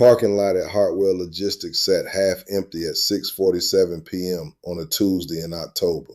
parking lot at Hartwell Logistics sat half empty at 6:47 p.m. on a Tuesday in October.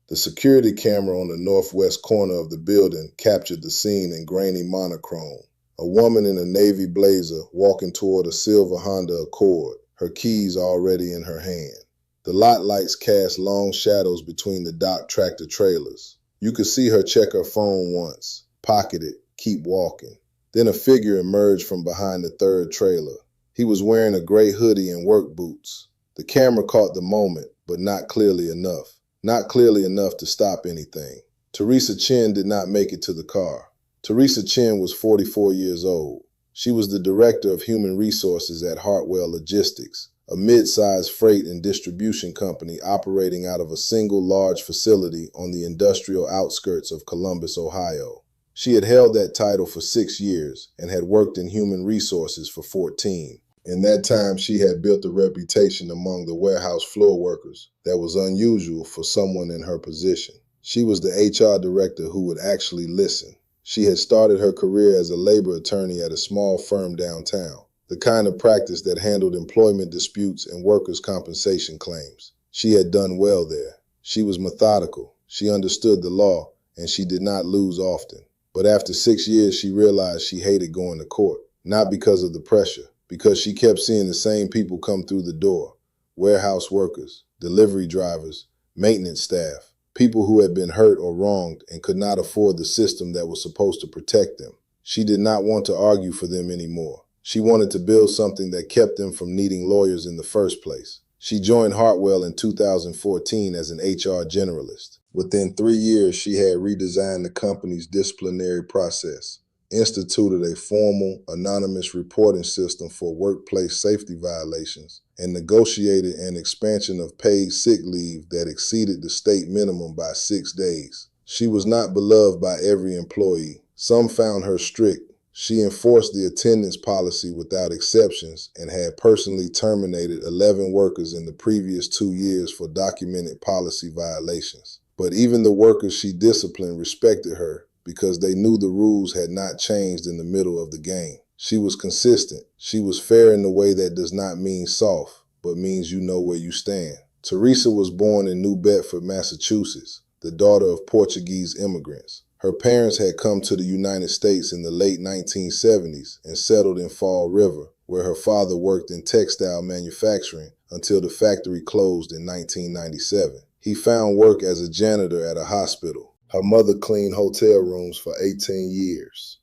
The security camera on the northwest corner of the building captured the scene in grainy monochrome. A woman in a navy blazer walking toward a silver Honda Accord, her keys already in her hand. The lot lights cast long shadows between the docked tractor trailers. You could see her check her phone once, pocket it, keep walking. Then a figure emerged from behind the third trailer. He was wearing a gray hoodie and work boots. The camera caught the moment, but not clearly enough. Not clearly enough to stop anything. Teresa Chen did not make it to the car. Teresa Chen was 44 years old. She was the director of human resources at Hartwell Logistics, a mid-sized freight and distribution company operating out of a single large facility on the industrial outskirts of Columbus, Ohio. She had held that title for 6 years and had worked in human resources for 14. In that time, she had built a reputation among the warehouse floor workers that was unusual for someone in her position. She was the HR director who would actually listen. She had started her career as a labor attorney at a small firm downtown, the kind of practice that handled employment disputes and workers' compensation claims. She had done well there. She was methodical. She understood the law, and she did not lose often. But after 6 years, she realized she hated going to court, not because of the pressure, because she kept seeing the same people come through the door: warehouse workers, delivery drivers, maintenance staff, people who had been hurt or wronged and could not afford the system that was supposed to protect them. She did not want to argue for them anymore. She wanted to build something that kept them from needing lawyers in the first place. She joined Hartwell in 2014 as an HR generalist. Within 3 years, she had redesigned the company's disciplinary process, instituted a formal, anonymous reporting system for workplace safety violations, and negotiated an expansion of paid sick leave that exceeded the state minimum by 6 days. She was not beloved by every employee. Some found her strict. She enforced the attendance policy without exceptions and had personally terminated 11 workers in the previous 2 years for documented policy violations. But even the workers she disciplined respected her because they knew the rules had not changed in the middle of the game. She was consistent. She was fair in the way that does not mean soft, but means you know where you stand. Teresa was born in New Bedford, Massachusetts, the daughter of Portuguese immigrants. Her parents had come to the United States in the late 1970s and settled in Fall River, where her father worked in textile manufacturing until the factory closed in 1997. He found work as a janitor at a hospital. Her mother cleaned hotel rooms for 18 years.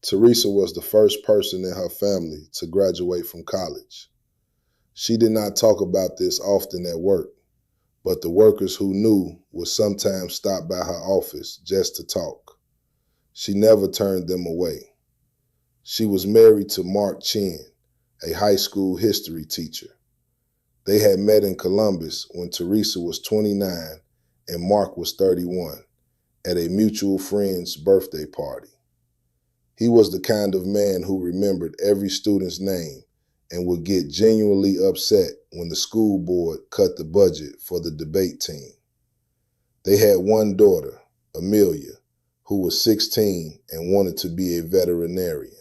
Teresa was the first person in her family to graduate from college. She did not talk about this often at work, but the workers who knew would sometimes stop by her office just to talk. She never turned them away. She was married to Mark Chen, a high school history teacher. They had met in Columbus when Teresa was 29 and Mark was 31 at a mutual friend's birthday party. He was the kind of man who remembered every student's name and would get genuinely upset when the school board cut the budget for the debate team. They had one daughter, Amelia, who was 16 and wanted to be a veterinarian.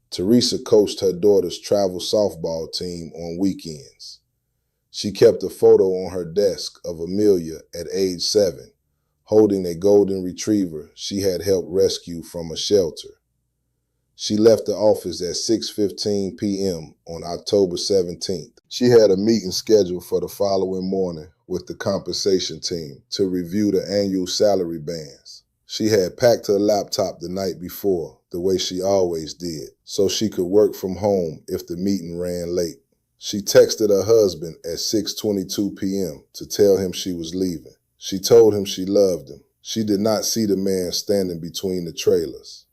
Teresa coached her daughter's travel softball team on weekends. She kept a photo on her desk of Amelia at age 7, holding a golden retriever she had helped rescue from a shelter. She left the office at 6:15 p.m. on October 17th. She had a meeting scheduled for the following morning with the compensation team to review the annual salary bands. She had packed her laptop the night before, the way she always did, so she could work from home if the meeting ran late. She texted her husband at 6:22 p.m. to tell him she was leaving. She told him she loved him. She did not see the man standing between the trailers.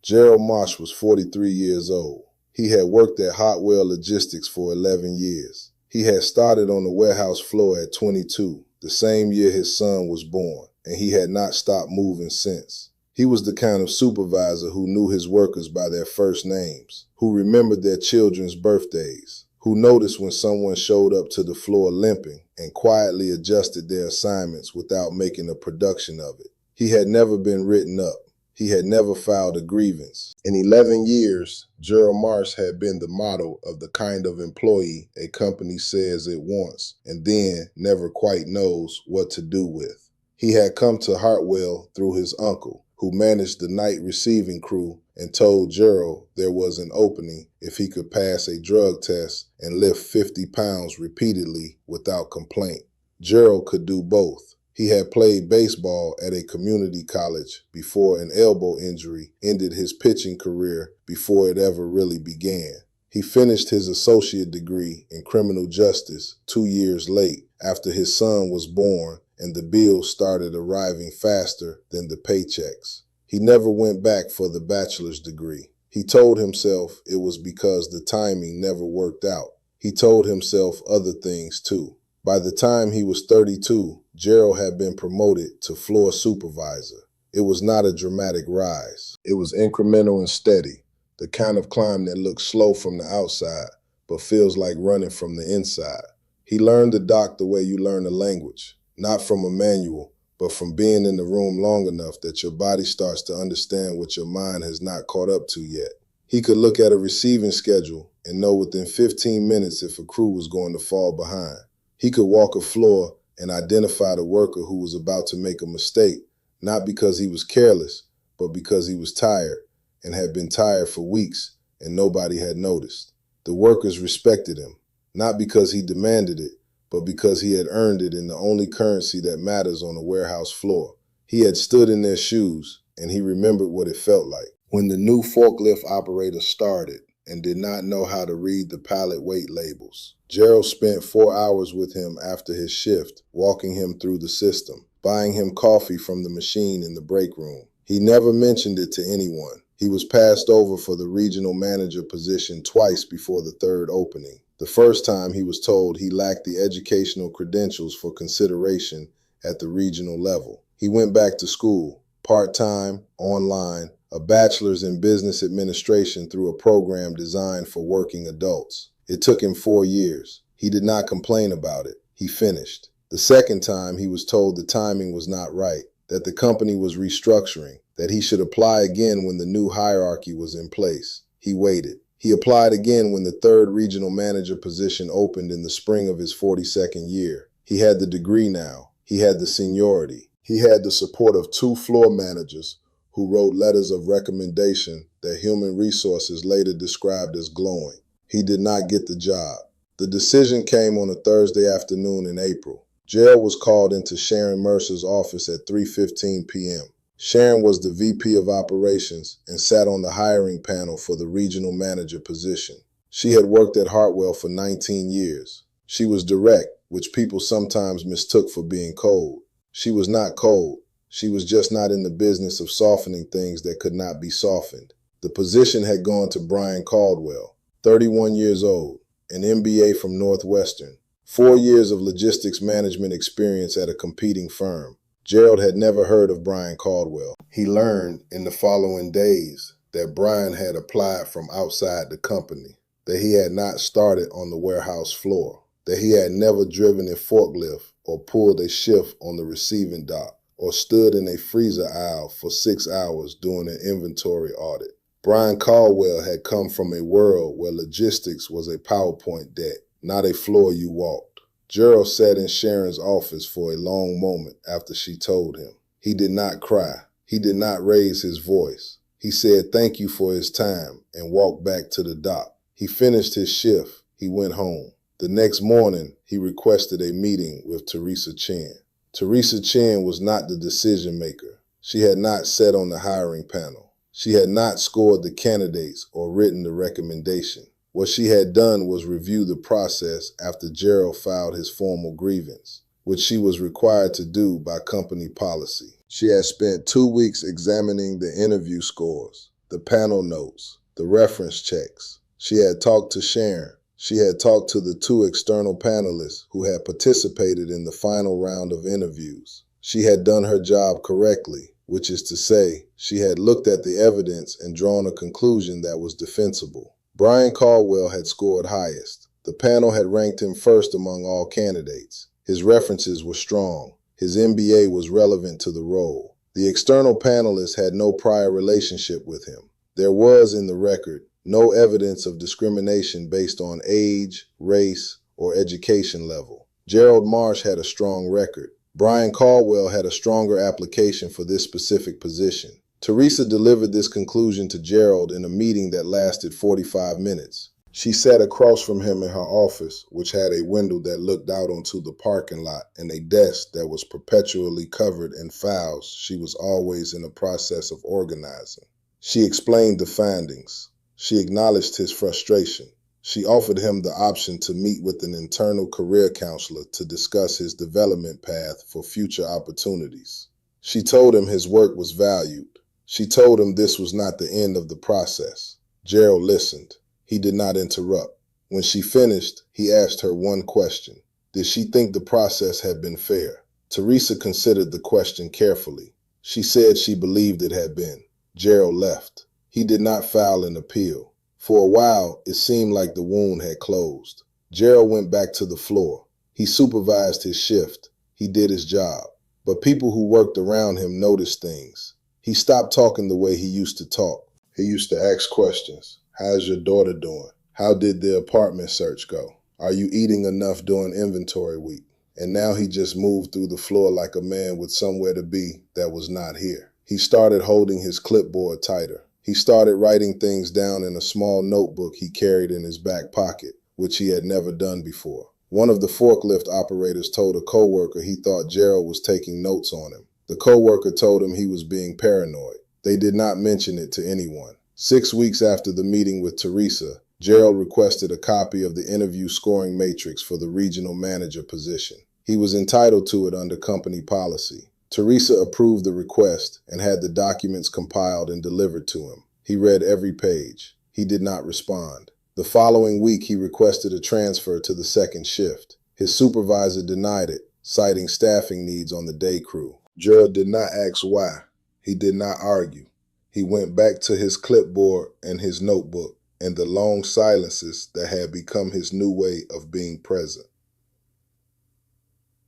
Gerald Marsh was 43 years old. He had worked at Hartwell Logistics for 11 years. He had started on the warehouse floor at 22, the same year his son was born, and he had not stopped moving since. He was the kind of supervisor who knew his workers by their first names, who remembered their children's birthdays, who noticed when someone showed up to the floor limping and quietly adjusted their assignments without making a production of it. He had never been written up. He had never filed a grievance. In 11 years, Gerald Marsh had been the model of the kind of employee a company says it wants and then never quite knows what to do with. He had come to Hartwell through his uncle, who managed the night receiving crew, and told Gerald there was an opening if he could pass a drug test and lift 50 pounds repeatedly without complaint. Gerald could do both. He had played baseball at a community college before an elbow injury ended his pitching career before it ever really began. He finished his associate degree in criminal justice 2 years late after his son was born and the bills started arriving faster than the paychecks. He never went back for the bachelor's degree. He told himself it was because the timing never worked out. He told himself other things too. By the time he was 32, Gerald had been promoted to floor supervisor. It was not a dramatic rise. It was incremental and steady, the kind of climb that looks slow from the outside, but feels like running from the inside. He learned the dock the way you learn a language, not from a manual, but from being in the room long enough that your body starts to understand what your mind has not caught up to yet. He could look at a receiving schedule and know within 15 minutes if a crew was going to fall behind. He could walk a floor and identify the worker who was about to make a mistake, not because he was careless, but because he was tired and had been tired for weeks and nobody had noticed. The workers respected him, not because he demanded it, but because he had earned it in the only currency that matters on a warehouse floor. He had stood in their shoes, and he remembered what it felt like. When the new forklift operator started and did not know how to read the pallet weight labels, Gerald spent 4 hours with him after his shift, walking him through the system, buying him coffee from the machine in the break room. He never mentioned it to anyone. He was passed over for the regional manager position twice before the third opening. The first time he was told he lacked the educational credentials for consideration at the regional level. He went back to school, part-time, online, a bachelor's in business administration through a program designed for working adults. It took him 4 years. He did not complain about it. He finished. The second time he was told the timing was not right, that the company was restructuring, that he should apply again when the new hierarchy was in place. He waited. He applied again when the third regional manager position opened in the spring of his 42nd year. He had the degree now. He had the seniority. He had the support of 2 floor managers who wrote letters of recommendation that Human Resources later described as glowing. He did not get the job. The decision came on a Thursday afternoon in April. Gerald was called into Sharon Mercer's office at 3:15 p.m. Sharon was the VP of Operations and sat on the hiring panel for the regional manager position. She had worked at Hartwell for 19 years. She was direct, which people sometimes mistook for being cold. She was not cold. She was just not in the business of softening things that could not be softened. The position had gone to Brian Caldwell, 31 years old, an MBA from Northwestern, 4 years of logistics management experience at a competing firm. Gerald had never heard of Brian Caldwell. He learned in the following days that Brian had applied from outside the company, that he had not started on the warehouse floor, that he had never driven a forklift or pulled a shift on the receiving dock, or stood in a freezer aisle for 6 hours doing an inventory audit. Brian Caldwell had come from a world where logistics was a PowerPoint deck, not a floor you walked. Gerald sat in Sharon's office for a long moment after she told him. He did not cry. He did not raise his voice. He said thank you for his time and walked back to the dock. He finished his shift. He went home. The next morning, he requested a meeting with Teresa Chen. Teresa Chen was not the decision maker. She had not sat on the hiring panel. She had not scored the candidates or written the recommendation. What she had done was review the process after Gerald filed his formal grievance, which she was required to do by company policy. She had spent 2 weeks examining the interview scores, the panel notes, the reference checks. She had talked to Sharon. She had talked to the 2 external panelists who had participated in the final round of interviews. She had done her job correctly, which is to say, she had looked at the evidence and drawn a conclusion that was defensible. Brian Caldwell had scored highest. The panel had ranked him first among all candidates. His references were strong. His MBA was relevant to the role. The external panelists had no prior relationship with him. There was, in the record, no evidence of discrimination based on age, race, or education level. Gerald Marsh had a strong record. Brian Caldwell had a stronger application for this specific position. Teresa delivered this conclusion to Gerald in a meeting that lasted 45 minutes. She sat across from him in her office, which had a window that looked out onto the parking lot and a desk that was perpetually covered in files she was always in the process of organizing. She explained the findings. She acknowledged his frustration. She offered him the option to meet with an internal career counselor to discuss his development path for future opportunities. She told him his work was valued. She told him this was not the end of the process. Gerald listened. He did not interrupt. When she finished, he asked her one question. Did she think the process had been fair? Teresa considered the question carefully. She said she believed it had been. Gerald left. He did not file an appeal. For a while, it seemed like the wound had closed. Gerald went back to the floor. He supervised his shift. He did his job. But people who worked around him noticed things. He stopped talking the way he used to talk. He used to ask questions. How's your daughter doing? How did the apartment search go? Are you eating enough during inventory week? And now he just moved through the floor like a man with somewhere to be that was not here. He started holding his clipboard tighter. He started writing things down in a small notebook he carried in his back pocket, which he had never done before. One of the forklift operators told a coworker he thought Gerald was taking notes on him. The coworker told him he was being paranoid. They did not mention it to anyone. 6 weeks after the meeting with Teresa, Gerald requested a copy of the interview scoring matrix for the regional manager position. He was entitled to it under company policy. Teresa approved the request and had the documents compiled and delivered to him. He read every page. He did not respond. The following week, he requested a transfer to the second shift. His supervisor denied it, citing staffing needs on the day crew. Gerald did not ask why. He did not argue. He went back to his clipboard and his notebook and the long silences that had become his new way of being present.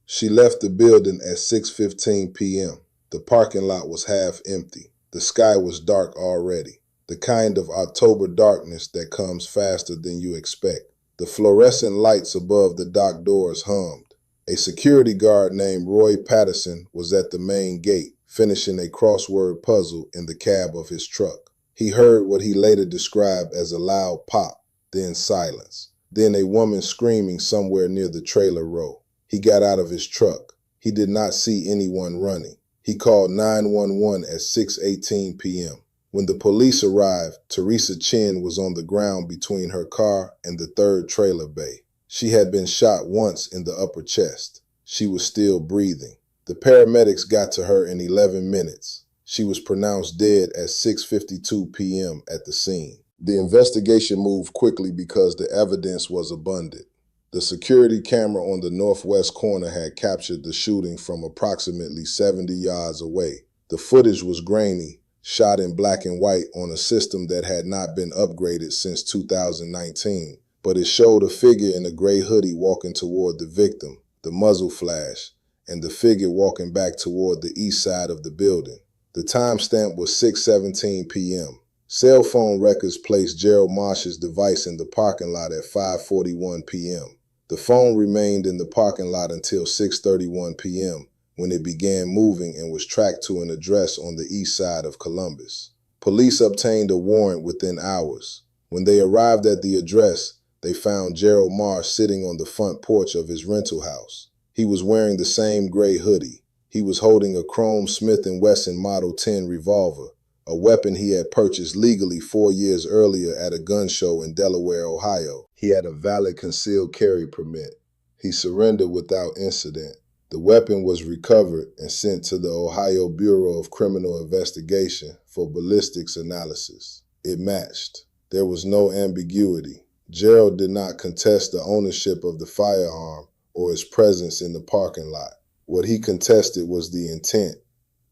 She left the building at 6:15 p.m. The parking lot was half empty. The sky was dark already, the kind of October darkness that comes faster than you expect. The fluorescent lights above the dock doors hummed. A security guard named Roy Patterson was at the main gate, finishing a crossword puzzle in the cab of his truck. He heard what he later described as a loud pop, then silence, then a woman screaming somewhere near the trailer row. He got out of his truck. He did not see anyone running. He called 911 at 6:18 p.m. When the police arrived, Teresa Chin was on the ground between her car and the third trailer bay. She had been shot once in the upper chest. She was still breathing. The paramedics got to her in 11 minutes. She was pronounced dead at 6:52 p.m. at the scene. The investigation moved quickly because the evidence was abundant. The security camera on the northwest corner had captured the shooting from approximately 70 yards away. The footage was grainy, shot in black and white on a system that had not been upgraded since 2019, but it showed a figure in a gray hoodie walking toward the victim, the muzzle flash, and the figure walking back toward the east side of the building. The timestamp was 6:17 p.m. Cell phone records placed Gerald Marsh's device in the parking lot at 5:41 p.m. The phone remained in the parking lot until 6:31 p.m. when it began moving and was tracked to an address on the east side of Columbus. Police obtained a warrant within hours. When they arrived at the address, they found Gerald Marsh sitting on the front porch of his rental house. He was wearing the same gray hoodie. He was holding a chrome Smith & Wesson Model 10 revolver, a weapon he had purchased legally 4 years earlier at a gun show in Delaware, Ohio. He had a valid concealed carry permit. He surrendered without incident. The weapon was recovered and sent to the Ohio Bureau of Criminal Investigation for ballistics analysis. It matched. There was no ambiguity. Gerald did not contest the ownership of the firearm or his presence in the parking lot. What he contested was the intent.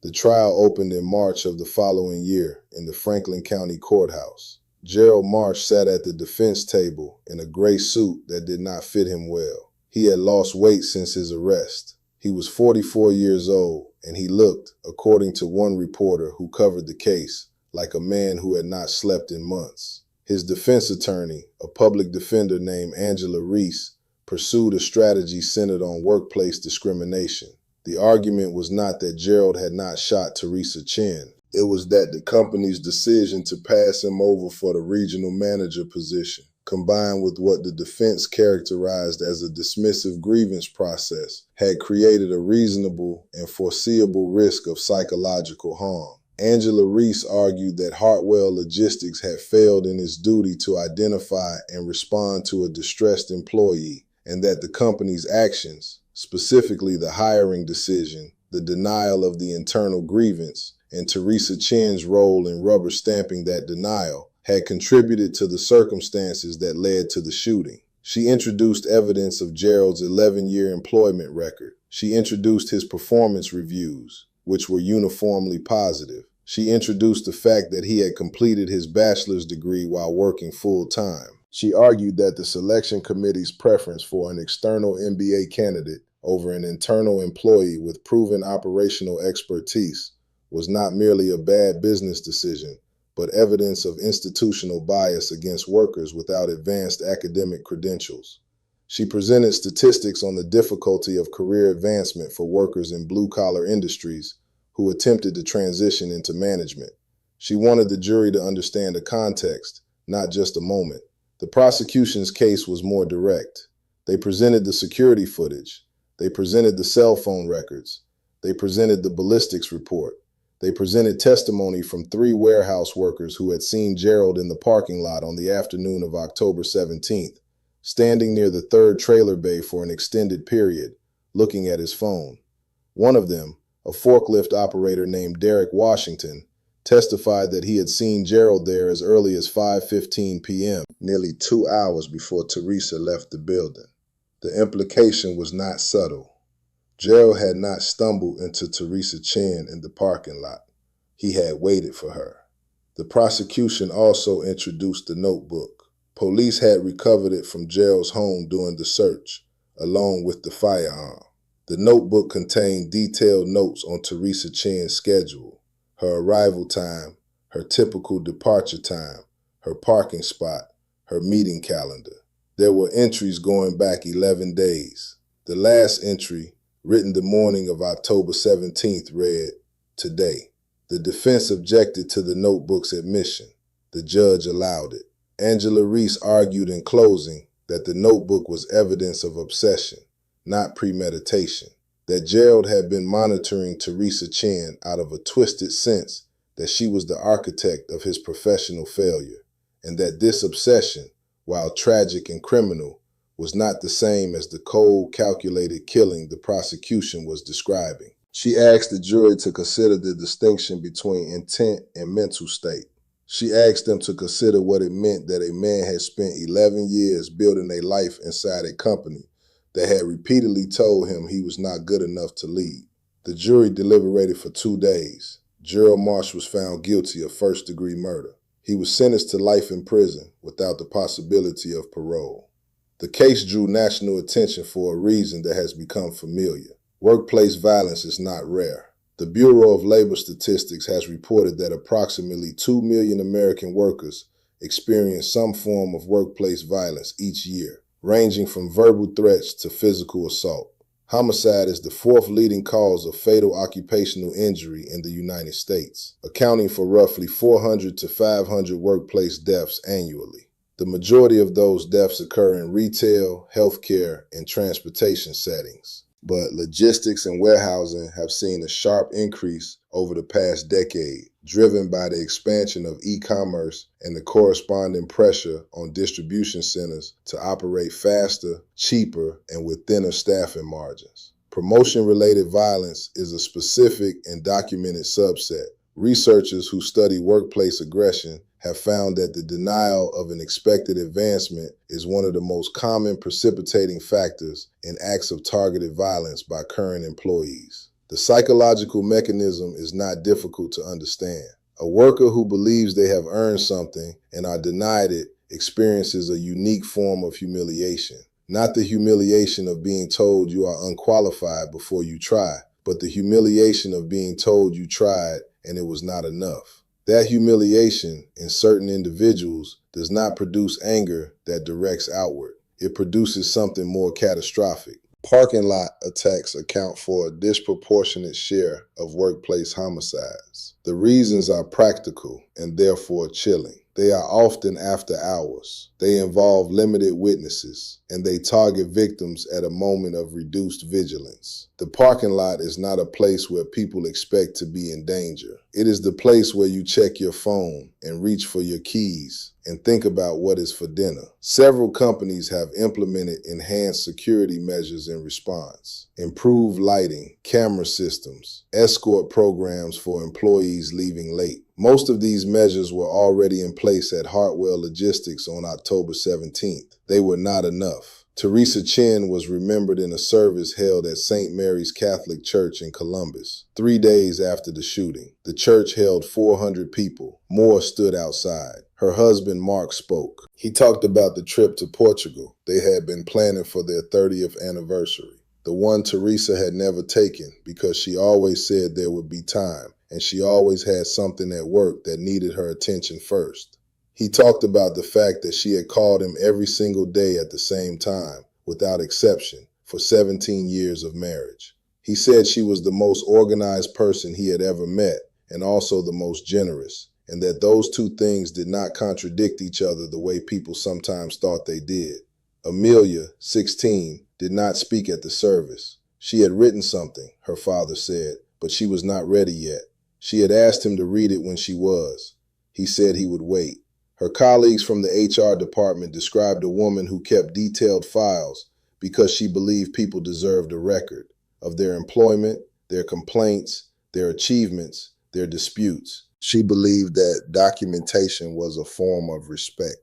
The trial opened in March of the following year in the Franklin County Courthouse. Gerald Marsh sat at the defense table in a gray suit that did not fit him well. He had lost weight since his arrest. He was 44 years old and he looked, according to one reporter who covered the case, like a man who had not slept in months. His defense attorney, a public defender named Angela Reese, pursued a strategy centered on workplace discrimination. The argument was not that Gerald had not shot Teresa Chen. It was that the company's decision to pass him over for the regional manager position, combined with what the defense characterized as a dismissive grievance process, had created a reasonable and foreseeable risk of psychological harm. Angela Reese argued that Hartwell Logistics had failed in its duty to identify and respond to a distressed employee, and that the company's actions, specifically the hiring decision, the denial of the internal grievance, and Teresa Chen's role in rubber stamping that denial, had contributed to the circumstances that led to the shooting. She introduced evidence of Gerald's 11-year employment record. She introduced his performance reviews, which were uniformly positive. She introduced the fact that he had completed his bachelor's degree while working full-time. She argued that the selection committee's preference for an external MBA candidate over an internal employee with proven operational expertise was not merely a bad business decision, but evidence of institutional bias against workers without advanced academic credentials. She presented statistics on the difficulty of career advancement for workers in blue-collar industries who attempted to transition into management. She wanted the jury to understand the context, not just a moment. The prosecution's case was more direct. They presented the security footage. They presented the cell phone records. They presented the ballistics report. They presented testimony from 3 warehouse workers who had seen Gerald in the parking lot on the afternoon of October 17th, standing near the 3rd trailer bay for an extended period, looking at his phone. One of them, a forklift operator named Derek Washington, testified that he had seen Gerald there as early as 5:15 p.m., nearly 2 hours before Teresa left the building. The implication was not subtle. Gerald had not stumbled into Teresa Chen in the parking lot. He had waited for her. The prosecution also introduced the notebook. Police had recovered it from Gerald's home during the search, along with the firearm. The notebook contained detailed notes on Teresa Chen's schedule, her arrival time, her typical departure time, her parking spot, her meeting calendar. There were entries going back 11 days. The last entry, written the morning of October 17th, read, "Today." The defense objected to the notebook's admission. The judge allowed it. Angela Reese argued in closing that the notebook was evidence of obsession, not premeditation, that Gerald had been monitoring Teresa Chen out of a twisted sense that she was the architect of his professional failure, and that this obsession, while tragic and criminal, was not the same as the cold, calculated killing the prosecution was describing. She asked the jury to consider the distinction between intent and mental state. She asked them to consider what it meant that a man had spent 11 years building a life inside a company that had repeatedly told him he was not good enough to lead. The jury deliberated for 2 days. Gerald Marsh was found guilty of first-degree murder. He was sentenced to life in prison without the possibility of parole. The case drew national attention for a reason that has become familiar. Workplace violence is not rare. The Bureau of Labor Statistics has reported that approximately 2 million American workers experience some form of workplace violence each year, ranging from verbal threats to physical assault. Homicide is the 4th leading cause of fatal occupational injury in the United States, accounting for roughly 400 to 500 workplace deaths annually. The majority of those deaths occur in retail, healthcare, and transportation settings. But logistics and warehousing have seen a sharp increase over the past decade, driven by the expansion of e-commerce and the corresponding pressure on distribution centers to operate faster, cheaper, and with thinner staffing margins. Promotion-related violence is a specific and documented subset. Researchers who study workplace aggression have found that the denial of an expected advancement is one of the most common precipitating factors in acts of targeted violence by current employees. The psychological mechanism is not difficult to understand. A worker who believes they have earned something and are denied it experiences a unique form of humiliation. Not the humiliation of being told you are unqualified before you try, but the humiliation of being told you tried and it was not enough. That humiliation in certain individuals does not produce anger that directs outward. It produces something more catastrophic. Parking lot attacks account for a disproportionate share of workplace homicides. The reasons are practical and therefore chilling. They are often after hours. They involve limited witnesses, and they target victims at a moment of reduced vigilance. The parking lot is not a place where people expect to be in danger. It is the place where you check your phone and reach for your keys and think about what is for dinner. Several companies have implemented enhanced security measures in response. Improved lighting, camera systems, escort programs for employees leaving late. Most of these measures were already in place at Hartwell Logistics on October 17th. They were not enough. Teresa Chen was remembered in a service held at St. Mary's Catholic Church in Columbus. 3 days after the shooting, the church held 400 people. More stood outside. Her husband, Mark, spoke. He talked about the trip to Portugal they had been planning for their 30th anniversary. The one Teresa had never taken because she always said there would be time, and she always had something at work that needed her attention first. He talked about the fact that she had called him every single day at the same time, without exception, for 17 years of marriage. He said she was the most organized person he had ever met, and also the most generous, and that those two things did not contradict each other the way people sometimes thought they did. Amelia, 16, did not speak at the service. She had written something, her father said, but she was not ready yet. She had asked him to read it when she was. He said he would wait. Her colleagues from the HR department described a woman who kept detailed files because she believed people deserved a record of their employment, their complaints, their achievements, their disputes. She believed that documentation was a form of respect.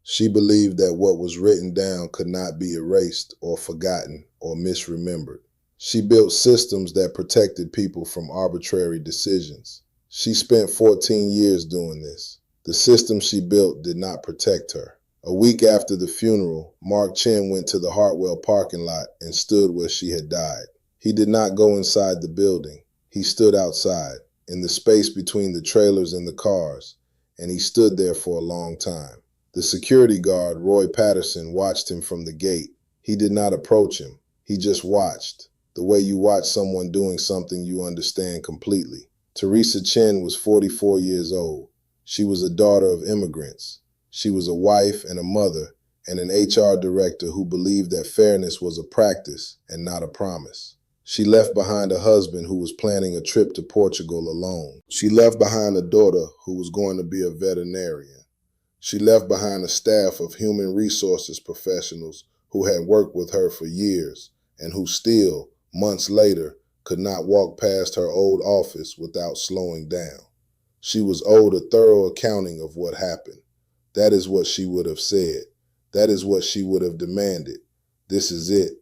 She believed that what was written down could not be erased or forgotten or misremembered. She built systems that protected people from arbitrary decisions. She spent 14 years doing this. The system she built did not protect her. A week after the funeral, Mark Chen went to the Hartwell parking lot and stood where she had died. He did not go inside the building. He stood outside, in the space between the trailers and the cars, and he stood there for a long time. The security guard, Roy Patterson, watched him from the gate. He did not approach him. He just watched, the way you watch someone doing something you understand completely. Teresa Chen was 44 years old. She was a daughter of immigrants. She was a wife and a mother and an HR director who believed that fairness was a practice and not a promise. She left behind a husband who was planning a trip to Portugal alone. She left behind a daughter who was going to be a veterinarian. She left behind a staff of human resources professionals who had worked with her for years and who still, months later, could not walk past her old office without slowing down. She was owed a thorough accounting of what happened. That is what she would have said. That is what she would have demanded. This is it.